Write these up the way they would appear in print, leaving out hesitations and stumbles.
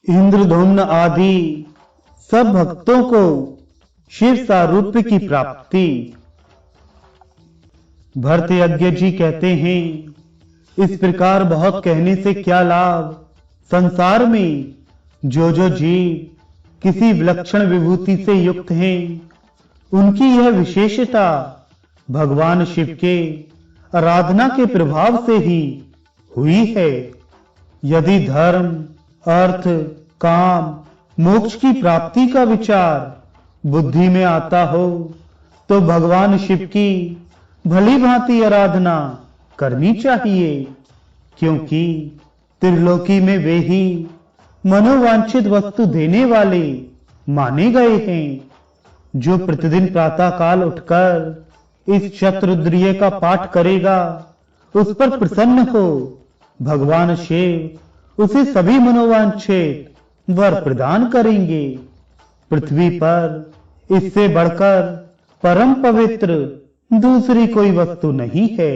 इंद्रधुम्न आदि सब भक्तों को शिव सारूप्य की प्राप्ति। भरतयज्ञ जी कहते हैं, इस प्रकार बहुत कहने से क्या लाभ। संसार में जो जीव किसी विलक्षण विभूति से युक्त हैं, उनकी यह विशेषता भगवान शिव के आराधना के प्रभाव से ही हुई है। यदि धर्म, अर्थ, काम, मोक्ष की प्राप्ति का विचार बुद्धि में आता हो तो भगवान शिव की भली भांति आराधना करनी चाहिए, क्योंकि त्रिलोकी में वे ही मनोवांछित वस्तु देने वाले माने गए हैं। जो प्रतिदिन प्रातः काल उठकर इस शतरुद्रीय का पाठ करेगा, उस पर प्रसन्न हो भगवान शिव उसे सभी मनोवांछित वर प्रदान करेंगे। पृथ्वी पर इससे बढ़कर परम पवित्र दूसरी कोई वस्तु नहीं है।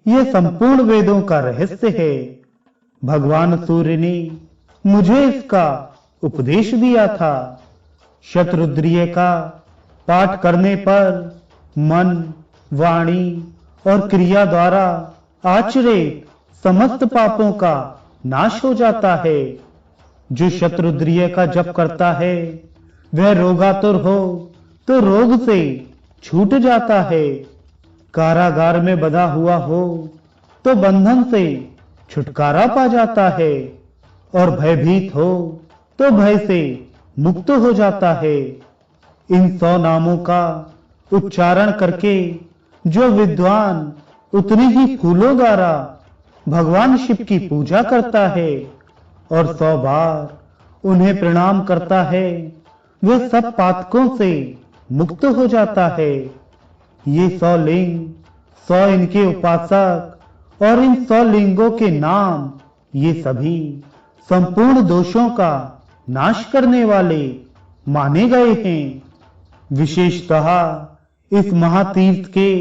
यह संपूर्ण वेदों का रहस्य है। भगवान सूर्य ने मुझे इसका उपदेश दिया था। शतरुद्रीय का पाठ करने पर मन, वाणी और क्रिया द्वारा आचरित समस्त पापों का नाश हो जाता है। जो शतरुद्रीय का जप करता है, वह रोगातुर हो तो रोग से छूट जाता है। कारागार में बंधा हुआ हो तो बंधन से छुटकारा पा जाता है, और भयभीत हो तो भय से मुक्त हो जाता है। इन 100 नामों का उच्चारण करके जो विद्वान उतने ही फूलों द्वारा भगवान शिव की पूजा करता है और 100 बार उन्हें प्रणाम करता है, वह सब पातकों से मुक्त हो जाता है। ये 100 लिंग, 100 इनके उपासक और इन 100 लिंगों के नाम, ये सभी संपूर्ण दोषों का नाश करने वाले माने गए हैं। विशेषतः इस महातीर्थ के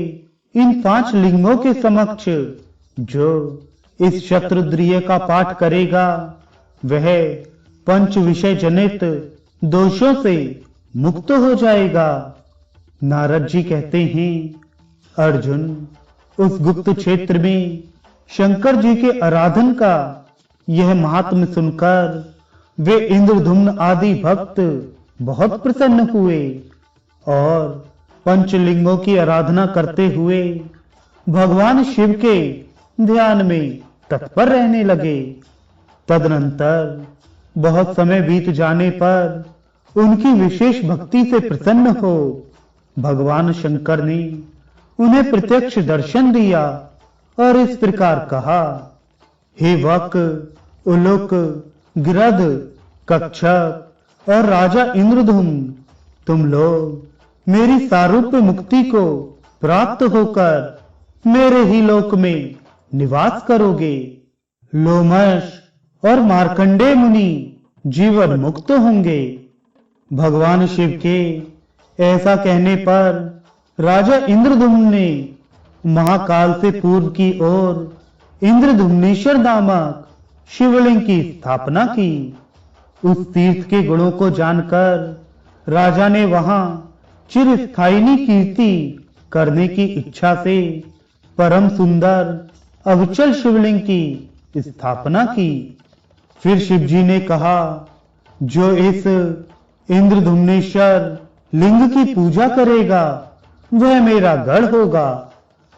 इन 5 लिंगों के समक्ष जो इस शतरुद्रीय का पाठ करेगा, वह पंच विषय जनित दोषों से मुक्त हो जाएगा। नारद जी कहते हैं, अर्जुन, उस गुप्त क्षेत्र में शंकर जी के आराधन का यह महात्म्य सुनकर वे इंद्रधुम्न आदि भक्त बहुत प्रसन्न हुए और पंचलिंगों की आराधना करते हुए भगवान शिव के ध्यान में तत्पर रहने लगे। तदनंतर बहुत समय बीत जाने पर उनकी विशेष भक्ति से प्रसन्न हो भगवान शंकर ने उन्हें प्रत्यक्ष दर्शन दिया और इस प्रकार कहा, हे वक, उलुक, गिरध, कक्षक और राजा इंद्रधुम्न, तुम लोग मेरी सारूप्य मुक्ति को प्राप्त होकर मेरे ही लोक में निवास करोगे। लोमश और मार्कंडेय मुनि जीवन मुक्त होंगे। भगवान शिव के ऐसा कहने पर राजा इंद्रधुम्न ने महाकाल से पूर्व की ओर इंद्रधुम्नेश्वर नामक शिवलिंग की स्थापना की। उस तीर्थ के गुणों को जानकर राजा ने वहां चिरस्थायिनी कीर्ति करने की इच्छा से परम सुंदर अविचल शिवलिंग की स्थापना की। फिर शिव जी ने कहा, जो इस इंद्रधुम्नेश्वर लिंग की पूजा करेगा, वह मेरा गढ़ होगा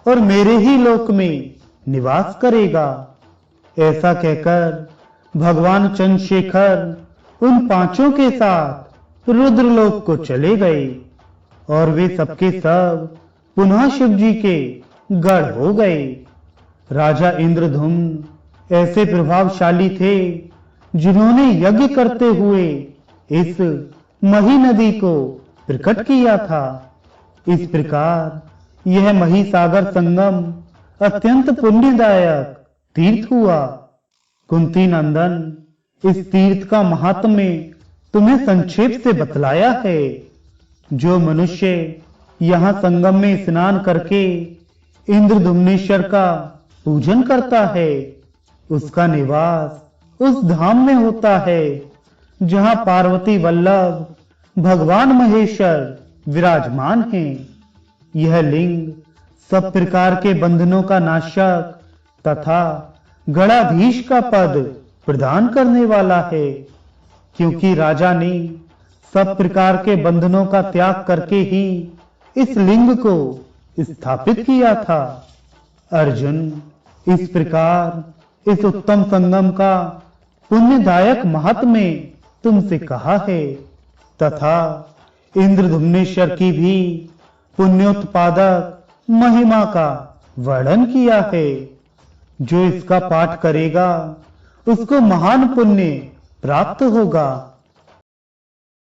और मेरे ही लोक में निवास करेगा। ऐसा कहकर भगवान चंद्रशेखर उन 5 के साथ रुद्रलोक को चले गए और वे सबके सब पुनः शिव जी के गढ़ हो गए। राजा इंद्रधुम्न ऐसे प्रभावशाली थे, जिन्होंने यज्ञ करते हुए इस मही नदी को प्रकट किया था। इस प्रकार यह मही सागर संगम अत्यंत पुण्यदायक तीर्थ हुआ। कुंती नंदन, इस तीर्थ का महात्म्य तुम्हें संक्षेप से बतलाया है। जो मनुष्य यहाँ संगम में स्नान करके इंद्रधुम्नेश्वर का पूजन करता है, उसका निवास उस धाम में होता है जहां पार्वती वल्लभ भगवान महेश्वर विराजमान हैं। यह लिंग सब प्रकार के बंधनों का नाशक तथा गणाधीश का पद प्रदान करने वाला है, क्योंकि राजा ने सब प्रकार के बंधनों का त्याग करके ही इस लिंग को स्थापित किया था। अर्जुन, इस प्रकार इस उत्तम संगम का पुण्यदायक महात्म्य तुमसे कहा है तथा इंद्रधुम्नेश्वर की भी पुण्योत्पादक महिमा का वर्णन किया है। जो इसका पाठ करेगा उसको महान पुण्य प्राप्त होगा।